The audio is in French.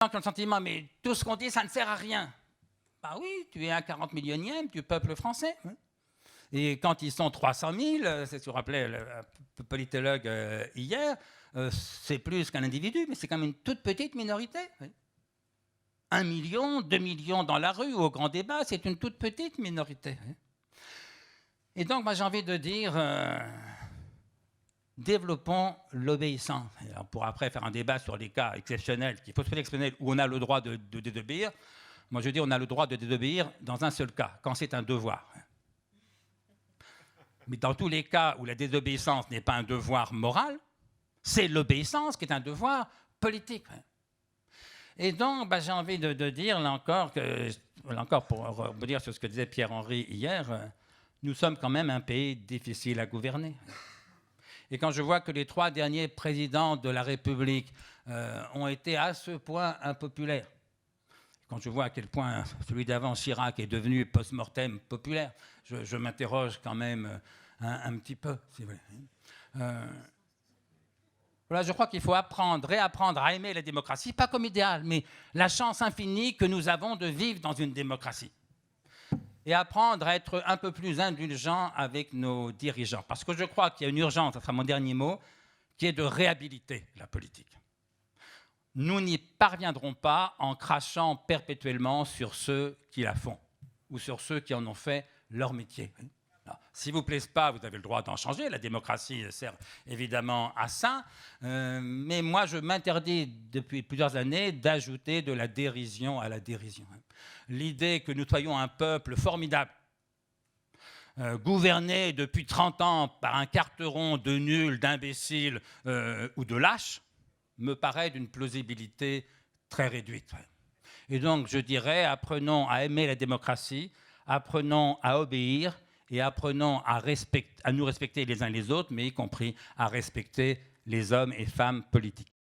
qui ont le sentiment, mais tout ce qu'on dit, ça ne sert à rien. Bah oui, tu es un 40 millionième du peuple français. Et quand ils sont 300 000, c'est ce que rappelait le politologue hier, c'est plus qu'un individu, mais c'est quand même une toute petite minorité. 1 million, 2 millions dans la rue ou au grand débat, c'est une toute petite minorité. Et donc, moi, j'ai envie de dire, développons l'obéissance. On pourra après faire un débat sur les cas exceptionnels, qu'il faut se faire exceptionnels, où on a le droit de désobéir. Moi, je dis, on a le droit de désobéir dans un seul cas, quand c'est un devoir. Mais dans tous les cas où la désobéissance n'est pas un devoir moral, c'est l'obéissance qui est un devoir politique. Et donc, j'ai envie de dire, là encore, pour rebondir sur ce que disait Pierre-Henri hier, nous sommes quand même un pays difficile à gouverner. Et quand je vois que les 3 derniers présidents de la République ont été à ce point impopulaires, quand je vois à quel point celui d'avant, Chirac, est devenu post-mortem populaire, je m'interroge quand même un petit peu, si vous voulez. Voilà, je crois qu'il faut réapprendre à aimer la démocratie, pas comme idéal, mais la chance infinie que nous avons de vivre dans une démocratie. Et apprendre à être un peu plus indulgent avec nos dirigeants. Parce que je crois qu'il y a une urgence, ce sera mon dernier mot, qui est de réhabiliter la politique. Nous n'y parviendrons pas en crachant perpétuellement sur ceux qui la font ou sur ceux qui en ont fait leur métier. Alors, si vous plaise pas, vous avez le droit d'en changer. La démocratie sert évidemment à ça. Mais moi, je m'interdis depuis plusieurs années d'ajouter de la dérision à la dérision. L'idée que nous soyons un peuple formidable, gouverné depuis 30 ans par un carteron de nuls, d'imbéciles ou de lâches, me paraît d'une plausibilité très réduite. Et donc, je dirais, apprenons à aimer la démocratie, apprenons à obéir et apprenons à nous respecter les uns les autres, mais y compris à respecter les hommes et femmes politiques.